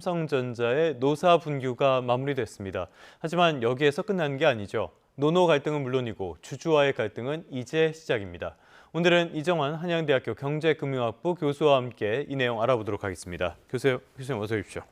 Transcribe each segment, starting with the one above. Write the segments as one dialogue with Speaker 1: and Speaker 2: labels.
Speaker 1: 삼성전자의 노사 분규가 마무리됐습니다. 하지만 여기에서 끝나는 게 아니죠. 노노 갈등은 물론이고 주주와의 갈등은 이제 시작입니다. 오늘은 이정환 한양대학교 경제금융학부 교수와 함께 이 내용 알아보도록 하겠습니다. 교수님 어서 오십시오.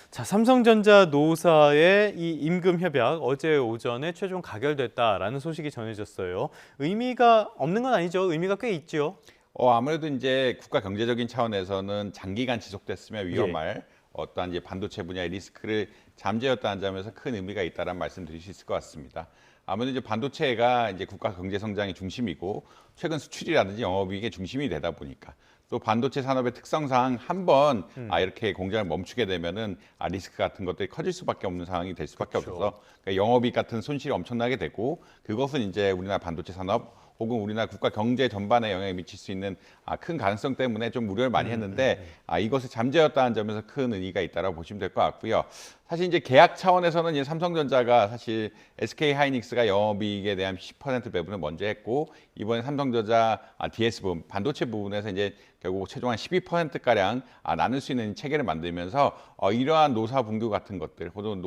Speaker 1: 자, 삼성전자 노사의 이 임금 협약 어제 오전에 최종 가결됐다라는 소식이 전해졌어요. 의미가 없는 건 아니죠. 의미가 꽤 있죠.
Speaker 2: 아무래도 이제 국가 경제적인 차원에서는 장기간 지속됐으면 위험할 어떠한 이제 반도체 분야의 리스크를 잠재웠다는 점에서 큰 의미가 있다는 말씀드릴 수 있을 것 같습니다. 아무래도 이제 반도체가 이제 국가 경제 성장의 중심이고 최근 수출이라든지 영업이익의 중심이 되다 보니까 또 반도체 산업의 특성상 한번 이렇게 공장을 멈추게 되면은 리스크 같은 것들이 커질 수밖에 없는 상황이 될 수밖에
Speaker 1: 그렇죠.
Speaker 2: 없어서 그러니까 영업이익 같은 손실이 엄청나게 되고 그것은 이제 우리나라 반도체 산업 혹은 우리나라 국가 경제 전반에 영향을 미칠 수 있는 큰 가능성 때문에 좀 우려를 많이 했는데 이것을 잠재웠다는 점에서 큰 의미가 있다고 보시면 될 것 같고요. 사실 이제 계약 차원에서는 이제 삼성전자가 사실 SK 하이닉스가 영업이익에 대한 10% 배분을 먼저 했고 이번에 삼성전자 DS 부분 반도체 부분에서 이제 결국 최종 한 12%가량 나눌 수 있는 체계를 만들면서 이러한 노사 분규 같은 것들 혹은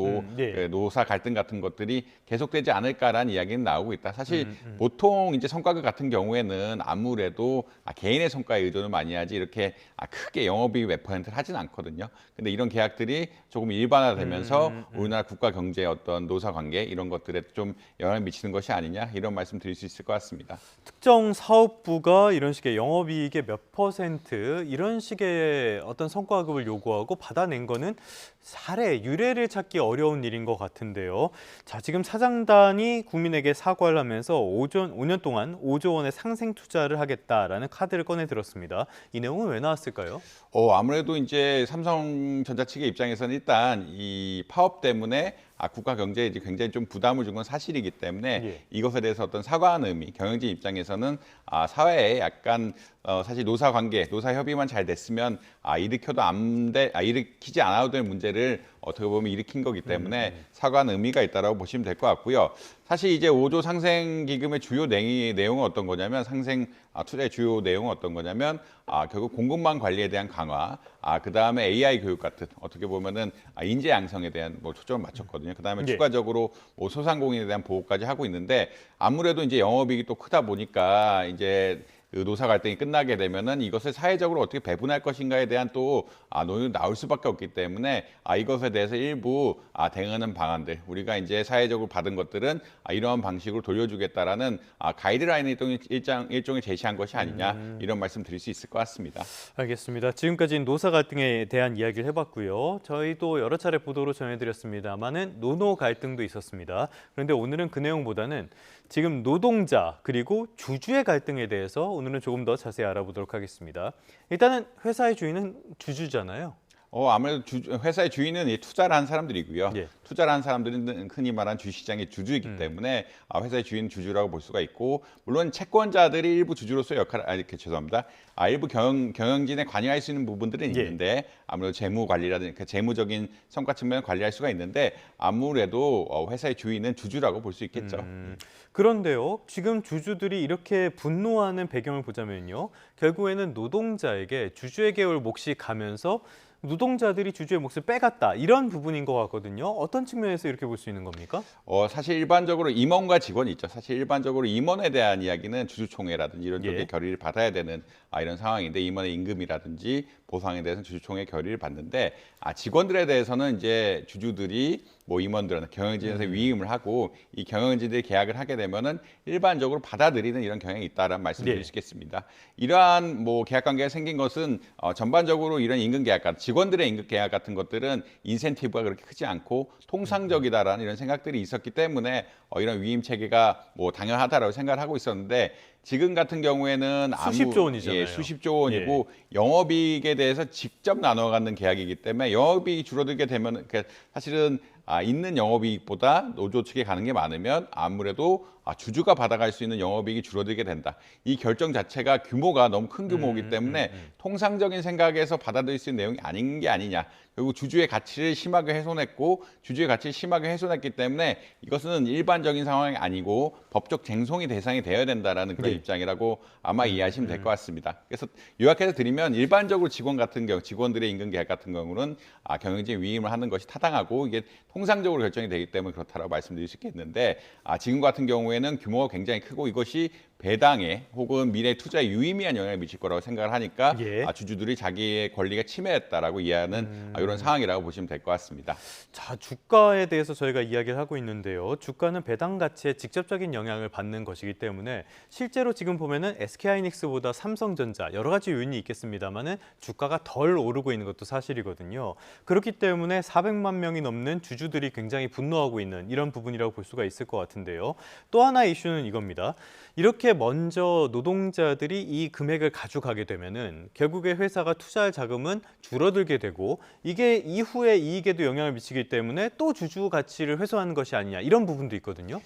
Speaker 2: 노사 갈등 같은 것들이 계속되지 않을까라는 이야기는 나오고 있다. 사실 보통 이제 성과급 같은 경우에는 아무래도 개인의 성과에 의존을 많이 하지 이렇게 크게 영업이익 몇 퍼센트를 하진 않거든요. 근데 이런 계약들이 조금 일반화되면서 우리나라 국가 경제의 어떤 노사 관계 이런 것들에 좀 영향을 미치는 것이 아니냐 이런 말씀 드릴 수 있을 것 같습니다.
Speaker 1: 특정 사업부가 이런 식의 영업이익의 몇 퍼센트 이런 식의 어떤 성과급을 요구하고 받아낸 거는 유례를 찾기 어려운 일인 것 같은데요. 자, 지금 사장단이 국민에게 사과를 하면서 5년 동안 5조 원의 상생 투자를 하겠다라는 카드를 꺼내 들었습니다. 이 내용은 왜 나왔을까요?
Speaker 2: 아무래도 이제 삼성전자 측의 입장에서는 일단 이 파업 때문에 국가 경제에 이제 굉장히 좀 부담을 준 건 사실이기 때문에 이것에 대해서 어떤 사과하는 의미, 경영진 입장에서는 사회에 약간 사실 노사 관계, 노사 협의만 잘 됐으면 일으키지 않아도 될 문제를 어떻게 보면 일으킨 거기 때문에 사과하는 의미가 있다고 보시면 될 것 같고요. 사실 이제 5조 상생 기금의 주요 내용은 어떤 거냐면 투자의 주요 내용은 어떤 거냐면 결국 공급망 관리에 대한 강화, 그다음에 AI 교육 같은 어떻게 보면은 인재 양성에 대한 초점을 맞췄거든요. 그다음에 추가적으로 소상공인에 대한 보호까지 하고 있는데 아무래도 이제 영업이익이 또 크다 보니까 이제 그 노사 갈등이 끝나게 되면은 이것을 사회적으로 어떻게 배분할 것인가에 대한 또 논의가 나올 수밖에 없기 때문에 이것에 대해서 일부 대응하는 방안들 우리가 이제 사회적으로 받은 것들은 이러한 방식으로 돌려주겠다라는 가이드라인을 일종의 제시한 것이 아니냐 이런 말씀 드릴 수 있을 것 같습니다.
Speaker 1: 알겠습니다. 지금까지 노사 갈등에 대한 이야기를 해봤고요. 저희도 여러 차례 보도로 전해드렸습니다만은 노노 갈등도 있었습니다. 그런데 오늘은 그 내용보다는 지금 노동자 그리고 주주의 갈등에 대해서 오늘은 조금 더 자세히 알아보도록 하겠습니다. 일단은 회사의 주인은 주주잖아요.
Speaker 2: 아무래도 회사의 주인은 투자를 한 사람들이고요. 투자를 한 사람들은 흔히 말하는 주식시장의 주주이기 때문에 회사의 주인은 주주라고 볼 수가 있고 물론 채권자들이 일부 주주로서의 죄송합니다. 일부 경영진에 관여할 수 있는 부분들은 있는데 아무래도 재무 관리라든지 재무적인 성과 측면을 관리할 수가 있는데 아무래도 회사의 주인은 주주라고 볼 수 있겠죠.
Speaker 1: 그런데요, 지금 주주들이 이렇게 분노하는 배경을 보자면요, 결국에는 노동자에게 주주에게 올 몫이 가면서 노동자들이 주주의 몫을 빼갔다 이런 부분인 것 같거든요. 어떤 측면에서 이렇게 볼 수 있는 겁니까?
Speaker 2: 사실 일반적으로 임원과 직원이 있죠. 사실 일반적으로 임원에 대한 이야기는 주주총회라든지 이런 쪽에 결의를 받아야 되는 이런 상황인데 임원의 임금이라든지 보상에 대해서는 주주총회 결의를 받는데 직원들에 대해서는 이제 주주들이 임원들한테 경영진에서 위임을 하고 이 경영진들이 계약을 하게 되면은 일반적으로 받아들이는 이런 경향이 있다라는 말씀드릴 수 있겠습니다. 이러한 계약 관계가 생긴 것은 전반적으로 이런 임금 계약 같은 직원들의 임금 계약 같은 것들은 인센티브가 그렇게 크지 않고 통상적이다라는 이런 생각들이 있었기 때문에 이런 위임 체계가 당연하다라고 생각을 하고 있었는데 지금 같은 경우에는
Speaker 1: 수십조 원이잖아요.
Speaker 2: 수십조 원이고 영업이익에 대해서 직접 나눠 갖는 계약이기 때문에 영업이익이 줄어들게 되면 사실은 있는 영업이익보다 노조 측에 가는 게 많으면 아무래도 주주가 받아갈 수 있는 영업이익이 줄어들게 된다. 이 결정 자체가 규모가 너무 큰 규모이기 때문에 통상적인 생각에서 받아들일 수 있는 내용이 아닌 게 아니냐. 결국 주주의 가치를 심하게 훼손했고 주주의 가치를 심하게 훼손했기 때문에 이것은 일반적인 상황이 아니고 법적 쟁송이 대상이 되어야 된다라는 그런 입장이라고 아마 이해하시면 될 것 같습니다. 그래서 요약해서 드리면 일반적으로 직원 같은 경우, 직원들의 임금 계약 같은 경우는 경영진 위임을 하는 것이 타당하고 이게 통상적으로 결정이 되기 때문에 그렇다라고 말씀드릴 수 있겠는데 지금 같은 경우에는 규모가 굉장히 크고 이것이 배당에 혹은 미래 투자에 유의미한 영향을 미칠 거라고 생각을 하니까 주주들이 자기의 권리가 침해했다라고 이해하는 이런 상황이라고 보시면 될 것 같습니다.
Speaker 1: 자, 주가에 대해서 저희가 이야기를 하고 있는데요. 주가는 배당 가치에 직접적인 영향을 받는 것이기 때문에 실제로 지금 보면은 SK하이닉스보다 삼성전자 여러 가지 요인이 있겠습니다만은 주가가 덜 오르고 있는 것도 사실이거든요. 그렇기 때문에 400만 명이 넘는 주주들이 굉장히 분노하고 있는 이런 부분이라고 볼 수가 있을 것 같은데요. 또 하나의 이슈는 이겁니다. 이렇게 먼저 노동자들이 이 금액을 가져가게 되면은 결국에 회사가 투자할 자금은 줄어들게 되고 이게 이후에 이익에도 영향을 미치기 때문에 또 주주 가치를 훼손하는 것이 아니냐 이런 부분도 있거든요.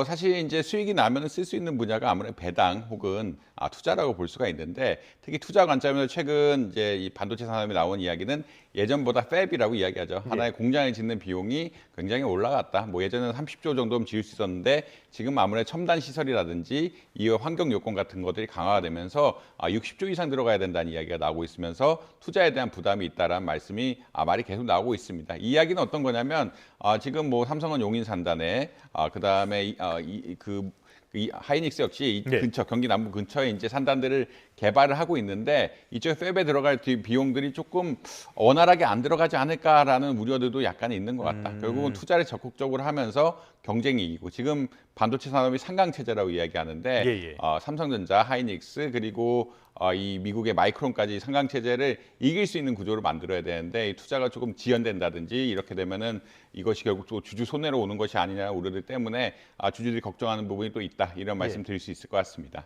Speaker 2: 사실 이제 수익이 나면 쓸 수 있는 분야가 아무래도 배당 혹은 투자라고 볼 수가 있는데 특히 투자 관점에서 최근 이제 이 반도체 산업에 나온 이야기는 예전보다 팹이라고 이야기하죠. 하나의 공장을 짓는 비용이 굉장히 올라갔다. 뭐 예전에는 30조 정도면 지을 수 있었는데 지금 아무래도 첨단 시설이라든지 이후 환경 요건 같은 것들이 강화가 되면서 60조 이상 들어가야 된다는 이야기가 나오고 있으면서 투자에 대한 부담이 있다라는 말씀이 말이 계속 나오고 있습니다. 이 이야기는 어떤 거냐면 지금 뭐 삼성은 용인 산단에 그다음에 이 하이닉스 역시 이 근처 경기 남부 근처에 이제 산단들을 개발을 하고 있는데 이쪽에 팹에 들어갈 비용들이 조금 원활하게 안 들어가지 않을까라는 우려들도 약간 있는 것 같다. 결국은 투자를 적극적으로 하면서 경쟁이 이기고 지금 반도체 산업이 상강 체제라고 이야기하는데 삼성전자, 하이닉스 그리고 이 미국의 마이크론까지 상강 체제를 이길 수 있는 구조를 만들어야 되는데 이 투자가 조금 지연된다든지 이렇게 되면은 이것이 결국 또 주주 손해로 오는 것이 아니냐 우려들 때문에 주주들이 걱정하는 부분이 또 있다 이런 말씀 드릴 수 있을 것 같습니다.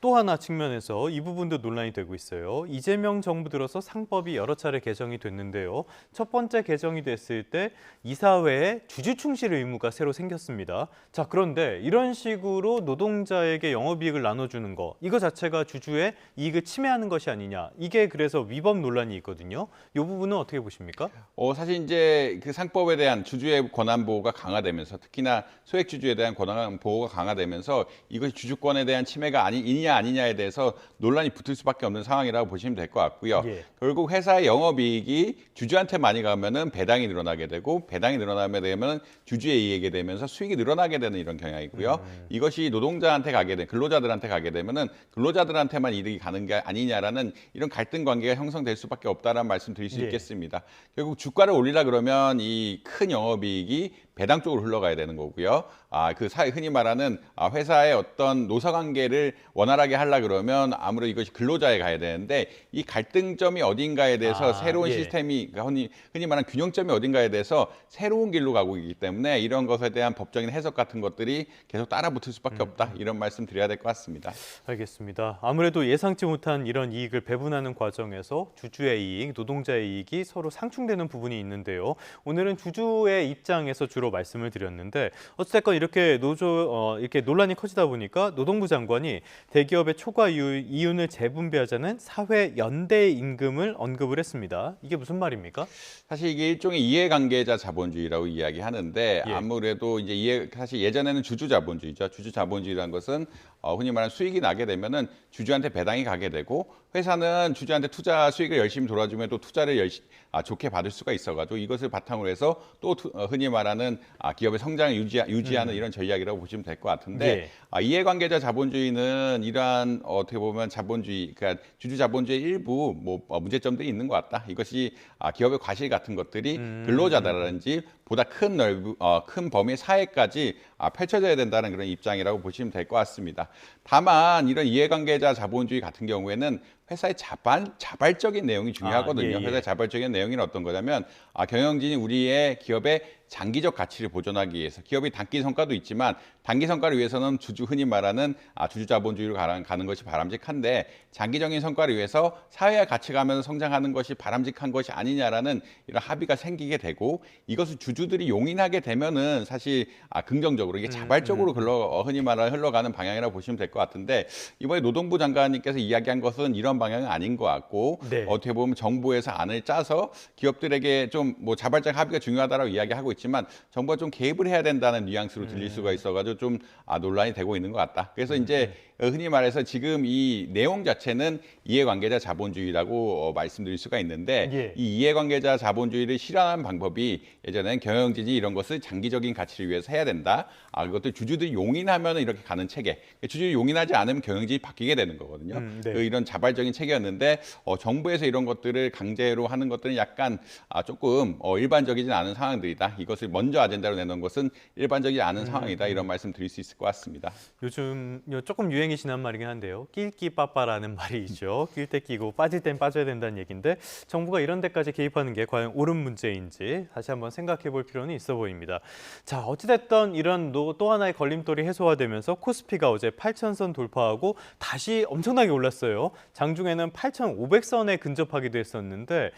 Speaker 1: 또 하나 측면에서 이 부분도 논란이 되고 있어요. 이재명 정부 들어서 상법이 여러 차례 개정이 됐는데요. 첫 번째 개정이 됐을 때 이사회에 주주 충실 의무가 새로 생겼습니다. 자, 그런데 이런 식으로 노동자에게 영업이익을 나눠주는 거 이거 자체가 주주의 이익을 침해하는 것이 아니냐. 이게 그래서 위법 논란이 있거든요. 이 부분은 어떻게 보십니까?
Speaker 2: 사실 이제 그 상법에 대한 주주의 권한 보호가 강화되면서 특히나 소액 주주에 대한 권한 보호가 강화되면서 이것이 주주권에 대한 침해가 아니냐 아니냐에 대해서 논란이 붙을 수밖에 없는 상황이라고 보시면 될 것 같고요. 결국 회사의 영업이익이 주주한테 많이 가면은 배당이 늘어나게 되고 배당이 늘어나게 되면 주주의 이익이 되면서 수익이 늘어나게 되는 이런 경향이고요. 이것이 노동자한테 가게 된 근로자들한테 가게 되면은 근로자들한테만 이득이 가는 게 아니냐라는 이런 갈등 관계가 형성될 수밖에 없다라는 말씀 드릴 수 있겠습니다. 결국 주가를 올리려 그러면 이 큰 영업이익이 배당 쪽으로 흘러가야 되는 거고요. 흔히 말하는 회사의 어떤 노사 관계를 원활하게 하려 그러면 아무래도 이것이 근로자에 가야 되는데 이 갈등점이 어딘가에 대해서 새로운 시스템이 흔히 말하는 균형점이 어딘가에 대해서 새로운 길로 가고 있기 때문에 이런 것에 대한 법적인 해석 같은 것들이 계속 따라붙을 수밖에 없다. 이런 말씀 드려야 될 것 같습니다.
Speaker 1: 알겠습니다. 아무래도 예상치 못한 이런 이익을 배분하는 과정에서 주주의 이익, 노동자의 이익이 서로 상충되는 부분이 있는데요. 오늘은 주주의 입장에서 주로 말씀을 드렸는데 어쨌건 이렇게 이렇게 논란이 커지다 보니까 노동부 장관이 대기업의 초과 이윤을 재분배하자는 사회 연대 임금을 언급을 했습니다. 이게 무슨 말입니까?
Speaker 2: 사실 이게 일종의 이해관계자 자본주의라고 이야기하는데 아무래도 이제 사실 예전에는 주주 자본주의죠. 주주 자본주의라는 것은 흔히 말하는 수익이 나게 되면은 주주한테 배당이 가게 되고 회사는 주주한테 투자 수익을 열심히 돌아주면 또 투자를 좋게 받을 수가 있어가지고 이것을 바탕으로 해서 또 흔히 말하는 기업의 성장을 유지하는 이런 전략이라고 보시면 될 것 같은데 이해관계자 자본주의는 이러한 어떻게 보면 자본주의, 그러니까 주주 자본주의 일부 문제점들이 있는 것 같다. 이것이 기업의 과실 같은 것들이 근로자라든지 보다 큰 범위의 사회까지 펼쳐져야 된다는 그런 입장이라고 보시면 될 것 같습니다. 다만 이런 이해관계자 자본주의 같은 경우에는 회사의 자발적인 내용이 중요하거든요. 회사의 자발적인 내용이 어떤 거냐면 경영진이 우리의 기업의 장기적 가치를 보존하기 위해서 기업이 단기 성과도 있지만 단기 성과를 위해서는 흔히 말하는 주주 자본주의로 가는 것이 바람직한데 장기적인 성과를 위해서 사회와 같이 가면서 성장하는 것이 바람직한 것이 아니냐라는 이런 합의가 생기게 되고 이것을 주주들이 용인하게 되면은 사실 긍정적으로 이게 자발적으로 흔히 말하는 흘러가는 방향이라고 보시면 될 것 같은데 이번에 노동부 장관님께서 이야기한 것은 이런 방향은 아닌 것 같고
Speaker 1: 네.
Speaker 2: 어떻게 보면 정부에서 안을 짜서 기업들에게 좀 뭐 자발적 합의가 중요하다라고 이야기하고 있지만 정부가 좀 개입을 해야 된다는 뉘앙스로 들릴 수가 있어가지고 좀 논란이 되고 있는 것 같다. 그래서 이제 흔히 말해서 지금 이 내용 자체는 이해관계자 자본주의라고 말씀드릴 수가 있는데
Speaker 1: 예.
Speaker 2: 이 이해관계자 자본주의를 실현하는 방법이 예전에는 경영진이 이런 것을 장기적인 가치를 위해서 해야 된다. 그것도 주주들이 용인하면 이렇게 가는 체계. 주주들이 용인하지 않으면 경영진이 바뀌게 되는 거거든요.
Speaker 1: 네.
Speaker 2: 이런 자발적인 체계였는데 정부에서 이런 것들을 강제로 하는 것들은 약간 조금 일반적이진 않은 상황들이다. 이것을 먼저 아젠다로 내놓은 것은 일반적이지 않은 상황이다. 이런 말씀 드릴 수 있을 것 같습니다.
Speaker 1: 요즘 조금 유행이 지난 말이긴 한데요. 낄끼 빠빠라는 말이 있죠. 낄 때 끼고 빠질 땐 빠져야 된다는 얘기인데 정부가 이런 데까지 개입하는 게 과연 옳은 문제인지 다시 한번 생각해 볼 필요는 있어 보입니다. 자, 어찌됐든 이런 또 하나의 걸림돌이 해소화되면서 코스피가 어제 8,000선 돌파하고 다시 엄청나게 올랐어요. 장중에는 8,500선에 근접하기도 했었는데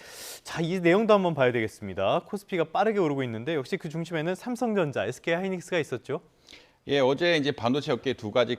Speaker 1: 자, 이 내용도 한번 봐야 되겠습니다. 코스피가 빠르게 오르고 있는데 역시 그 중심에는 삼성전자, SK하이닉스가 있었죠.
Speaker 2: 예, 어제 이제 반도체 업계 두 가지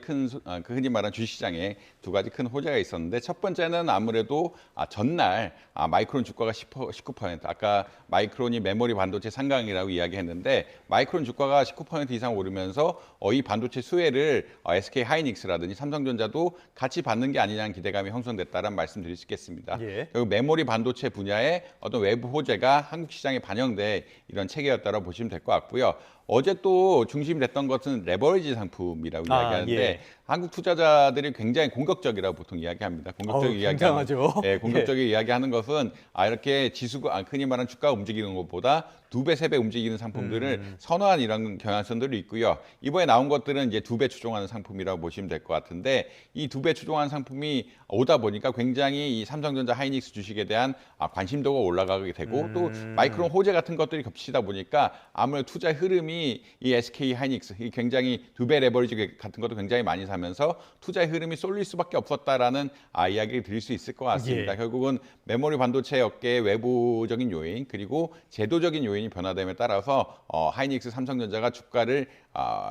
Speaker 2: 흔히 말하는 주식시장에 두 가지 큰 호재가 있었는데 첫 번째는 아무래도 전날 마이크론 주가가 19% 아까 마이크론이 메모리 반도체 상강이라고 이야기했는데 마이크론 주가가 19% 이상 오르면서 이 반도체 수혜를 SK 하이닉스라든지 삼성전자도 같이 받는 게 아니냐는 기대감이 형성됐다는 말씀드릴 수 있겠습니다.
Speaker 1: 예.
Speaker 2: 결국 메모리 반도체 분야의 어떤 외부 호재가 한국 시장에 반영돼 이런 체계였다고 보시면 될 것 같고요. 어제 또 중심이 됐던 것은 레버리지 상품이라고 이야기하는데
Speaker 1: 예.
Speaker 2: 한국 투자자들이 굉장히 공격적이라고 보통 이야기합니다.
Speaker 1: 굉장하죠.
Speaker 2: 공격적인 이야기하는 것은 이렇게 지수가 흔히 말하는 주가가 움직이는 것보다 2배, 3배 움직이는 상품들을 선호한 이런 경향성들이 있고요. 이번에 나온 것들은 이제 2배 추종하는 상품이라고 보시면 될 것 같은데 이 2배 추종하는 상품이 오다 보니까 굉장히 이 삼성전자 하이닉스 주식에 대한 관심도가 올라가게 되고 또 마이크론 호재 같은 것들이 겹치다 보니까 아무래도 투자 흐름이 이 SK 하이닉스 이 굉장히 2배 레버리지 같은 것도 굉장히 많이 사면서 투자의 흐름이 쏠릴 수밖에 없었다라는 이야기를 드릴 수 있을 것 같습니다.
Speaker 1: 예.
Speaker 2: 결국은 메모리 반도체 업계의 외부적인 요인 그리고 제도적인 요인이 변화됨에 따라서 하이닉스 삼성전자가 주가를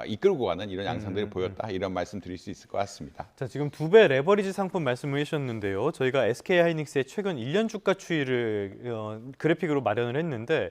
Speaker 2: 이끌고 가는 이런 양상들을 보였다 이런 말씀 드릴 수 있을 것 같습니다.
Speaker 1: 자, 지금 2배 레버리지 상품 말씀을 해주셨는데요. 저희가 SK하이닉스의 최근 1년 주가 추이를 그래픽으로 마련을 했는데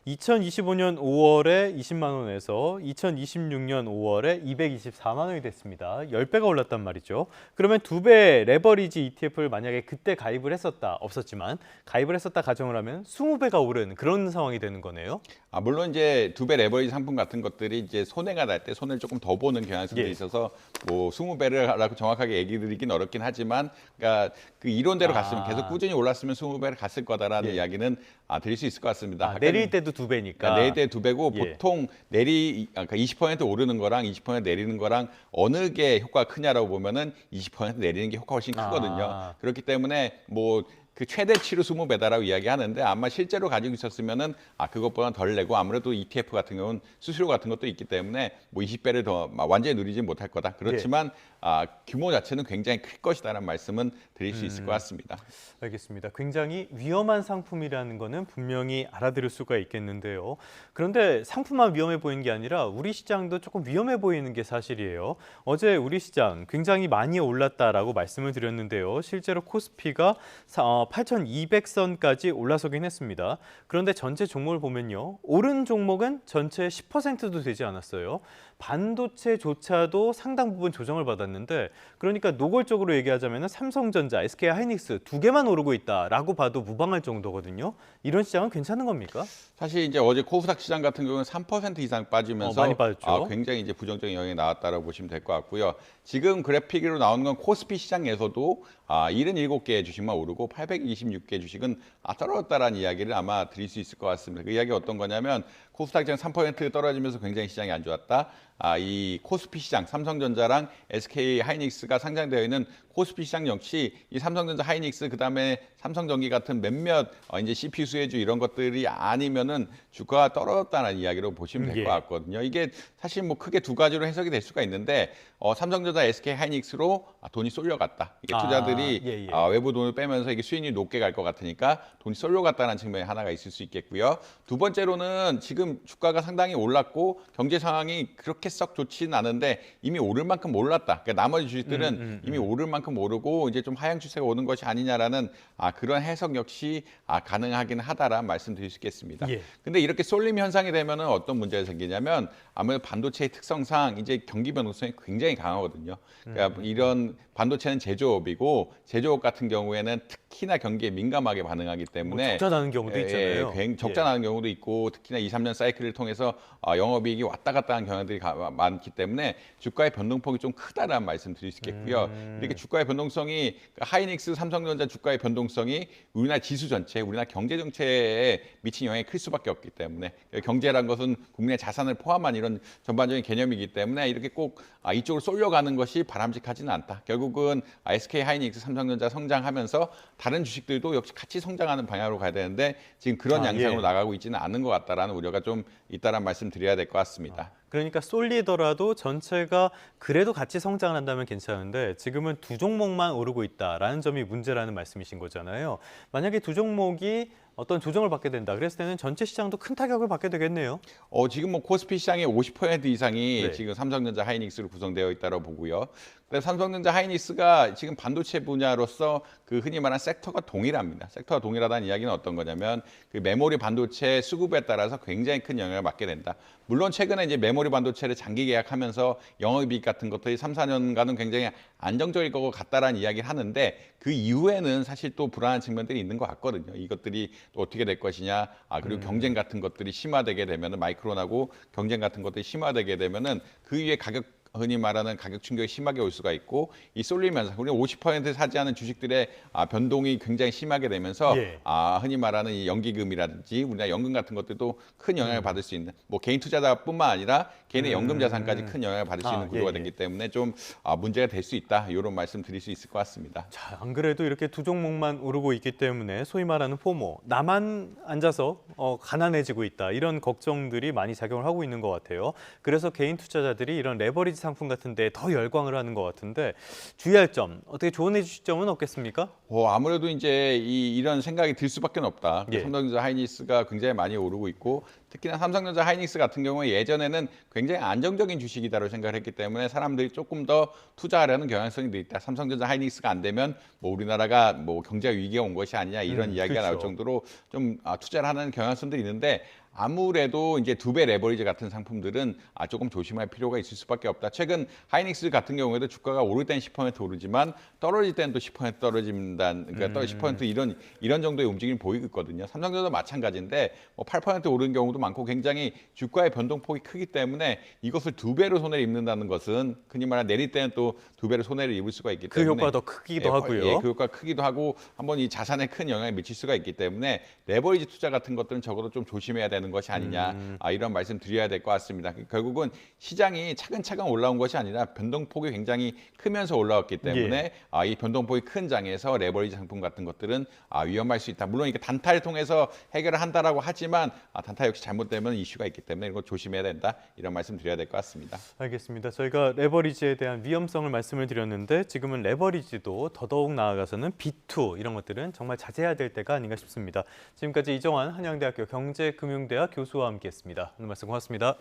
Speaker 1: 2025년 5월에 20만 원에서 2026년 5월에 224만 원이 됐습니다. 10배가 올랐단 말이죠. 그러면 2배 레버리지 ETF를 만약에 그때 가입을 했었다, 없었지만 가입을 했었다 가정을 하면 20배가 오른 그런 상황이 되는 거네요.
Speaker 2: 물론 이제 2배 레버리지 상품 같은 것들이 이제 손해가 날 때 손해를 조금 더 보는 경향성들이
Speaker 1: 예.
Speaker 2: 있어서 뭐 20배를 정확하게 얘기 드리긴 어렵긴 하지만 그러니까 그 이론대로 갔으면 계속 꾸준히 올랐으면 20배를 갔을 거다라는 이야기는 드릴 수 있을 것 같습니다.
Speaker 1: 내릴 때도 2배니까.
Speaker 2: 그러니까 내릴 때 2배고
Speaker 1: 예.
Speaker 2: 보통 그러니까 20% 오르는 거랑 20% 내리는 거랑 어느 게 효과가 크냐라고 보면은 20% 내리는 게 효과가 훨씬 크거든요. 그렇기 때문에 뭐 그 최대치로 20배다라고 이야기하는데 아마 실제로 가지고 있었으면은 그것보다 덜 내고 아무래도 ETF 같은 경우는 수수료 같은 것도 있기 때문에 뭐 20배를 더 완전히 누리지 못할 거다. 그렇지만 규모 자체는 굉장히 클 것이다라는 말씀은 드릴 수 있을 것 같습니다.
Speaker 1: 알겠습니다. 굉장히 위험한 상품이라는 거는 분명히 알아들을 수가 있겠는데요. 그런데 상품만 위험해 보이는 게 아니라 우리 시장도 조금 위험해 보이는 게 사실이에요. 어제 우리 시장 굉장히 많이 올랐다라고 말씀을 드렸는데요. 실제로 코스피가 8,200선까지 올라서긴 했습니다. 그런데 전체 종목을 보면요. 오른 종목은 전체 10%도 되지 않았어요. 반도체조차도 상당 부분 조정을 받았는데 그러니까 노골적으로 얘기하자면 삼성전자, SK하이닉스 두 개만 오르고 있다라고 봐도 무방할 정도거든요. 이런 시장은 괜찮은 겁니까?
Speaker 2: 사실 이제 어제 코스닥 시장 같은 경우는 3% 이상 빠지면서
Speaker 1: 많이 빠졌죠.
Speaker 2: 굉장히 이제 부정적인 영향이 나왔다라고 보시면 될 것 같고요. 지금 그래픽으로 나오는 건 코스피 시장에서도 77개의 주식만 오르고 826개 주식은 떨어졌다라는 이야기를 아마 드릴 수 있을 것 같습니다. 그 이야기가 어떤 거냐면 코스닥 시장 3% 떨어지면서 굉장히 시장이 안 좋았다. 이 코스피 시장 삼성전자랑 SK 하이닉스가 상장되어 있는 코스피 시장 역시 이 삼성전자, 하이닉스, 그다음에 삼성전기 같은 몇몇 이제 CPU 수혜주 이런 것들이 아니면은 주가가 떨어졌다는 이야기로 보시면 될 것 같거든요. 이게 사실 뭐 크게 두 가지로 해석이 될 수가 있는데 삼성전자, SK 하이닉스로 돈이 쏠려갔다. 이게 투자들이 외부 돈을 빼면서 이게 수익률이 높게 갈 것 같으니까 돈이 쏠려갔다는 측면이 하나가 있을 수 있겠고요. 두 번째로는 지금 주가가 상당히 올랐고 경제 상황이 그렇게 썩 좋지는 않은데 이미 오를 만큼 올랐다. 그러니까 나머지 주식들은 이미 오를 만큼 오르고 이제 좀 하향 추세가 오는 것이 아니냐라는 그런 해석 역시 가능하긴 하다라는 말씀드릴 수 있겠습니다. 근데 이렇게 쏠림 현상이 되면은 어떤 문제가 생기냐면 아무래도 반도체의 특성상 이제 경기 변동성이 굉장히 강하거든요. 그러니까 이런 반도체는 제조업이고 제조업 같은 경우에는 특히나 경기에 민감하게 반응하기 때문에
Speaker 1: 적자 나는 경우도 있잖아요.
Speaker 2: 적자 나는 경우도 있고 특히나 2, 3년 사이클을 통해서 영업이익이 왔다 갔다 하는 경향들이 많기 때문에 주가의 변동폭이 좀 크다라는 말씀 드릴 수 있겠고요. 이렇게 주가의 변동성이 하이닉스, 삼성전자 주가의 변동성이 우리나라 지수 전체, 우리나라 경제 정체에 미친 영향이 클 수밖에 없기 때문에 경제란 것은 국민의 자산을 포함한 이런 전반적인 개념이기 때문에 이렇게 꼭 이쪽으로 쏠려가는 것이 바람직하지는 않다. 결국은 SK 하이닉스, 삼성전자 성장하면서 다른 주식들도 역시 같이 성장하는 방향으로 가야 되는데 지금 그런 양상으로 나가고 있지는 않은 것 같다라는 우려가 좀 있다라는 말씀 드려야 될 것 같습니다.
Speaker 1: 그러니까 쏠리더라도 전체가 그래도 같이 성장을 한다면 괜찮은데 지금은 두 종목만 오르고 있다라는 점이 문제라는 말씀이신 거잖아요. 만약에 두 종목이 어떤 조정을 받게 된다. 그랬을 때는 전체 시장도 큰 타격을 받게 되겠네요.
Speaker 2: 지금 뭐 코스피 시장의 50% 이상이 지금 삼성전자, 하이닉스로 구성되어 있다고 보고요. 그래서 삼성전자, 하이닉스가 지금 반도체 분야로서 그 흔히 말하는 섹터가 동일합니다. 섹터가 동일하다는 이야기는 어떤 거냐면 그 메모리 반도체 수급에 따라서 굉장히 큰 영향을 받게 된다. 물론 최근에 이제 메모리 반도체를 장기 계약하면서 영업이익 같은 것들이 3, 4년간은 굉장히 안정적일 것 같다라는 이야기를 하는데 그 이후에는 사실 또 불안한 측면들이 있는 것 같거든요. 이것들이 또 어떻게 될 것이냐. 그리고 경쟁 같은 것들이 심화되게 되면은 마이크론하고 경쟁 같은 것들이 심화되게 되면은 그 위에 흔히 말하는 가격 충격이 심하게 올 수가 있고 이 쏠리면서 우리 50% 차지하는 주식들의 변동이 굉장히 심하게 되면서 흔히 말하는 이 연기금이라든지 우리나라 연금 같은 것들도 큰 영향을 받을 수 있는 뭐 개인 투자자뿐만 아니라 개인의 연금 자산까지 큰 영향을 받을 수 있는 구조가 되기 때문에 좀 문제가 될 수 있다 이런 말씀 드릴 수 있을 것 같습니다.
Speaker 1: 자, 안 그래도 이렇게 두 종목만 오르고 있기 때문에 소위 말하는 포모, 나만 앉아서 가난해지고 있다 이런 걱정들이 많이 작용을 하고 있는 것 같아요. 그래서 개인 투자자들이 이런 레버리지 상품 같은 데 더 열광을 하는 것 같은데 주의할 점, 어떻게 조언해 주실 점은 없겠습니까?
Speaker 2: 아무래도 이제 이런 생각이 들 수밖에 없다. 삼성전자, 하이닉스가 굉장히 많이 오르고 있고 특히나 삼성전자, 하이닉스 같은 경우에 예전에는 굉장히 안정적인 주식이다라고 생각을 했기 때문에 사람들이 조금 더 투자하려는 경향성이 늘 있다. 삼성전자, 하이닉스가 안 되면 뭐 우리나라가 뭐 경제 위기가 온 것이 아니냐 이런 이야기가 나올 정도로 좀 투자를 하는 경향성들이 있는데 아무래도 이제 두 배 레버리지 같은 상품들은 조금 조심할 필요가 있을 수밖에 없다. 최근 하이닉스 같은 경우에도 주가가 오를 땐 10% 오르지만 떨어질 때는 또 10% 떨어진다는 그러니까 10% 이런 정도의 움직임이 보이고 있거든요. 삼성전자도 마찬가지인데 뭐 8% 오르는 경우도 많고 굉장히 주가의 변동폭이 크기 때문에 이것을 두 배로 손해를 입는다는 것은 흔히 말하는 내릴 때는 또 두 배로 손해를 입을 수가 있기 때문에
Speaker 1: 그 효과가 더 크기도 하고요.
Speaker 2: 그 효과가 크기도 하고 한번 이 자산에 큰 영향을 미칠 수가 있기 때문에 레버리지 투자 같은 것들은 적어도 좀 조심해야 되는 것이 아니냐 이런 말씀 드려야 될 것 같습니다. 결국은 시장이 차근차근 올라온 것이 아니라 변동폭이 굉장히 크면서 올라왔기 때문에 이 변동폭이 큰 장에서 레버리지 상품 같은 것들은 위험할 수 있다. 물론 이게 단타를 통해서 해결을 한다라고 하지만 단타 역시 잘못되면 이슈가 있기 때문에 이거 조심해야 된다. 이런 말씀 드려야 될 것 같습니다.
Speaker 1: 알겠습니다. 저희가 레버리지에 대한 위험성을 말씀을 드렸는데 지금은 레버리지도 더더욱 나아가서는 B2 이런 것들은 정말 자제해야 될 때가 아닌가 싶습니다. 지금까지 이정환 한양대학교 경제금융대학 교수와 함께했습니다. 오늘 말씀 고맙습니다.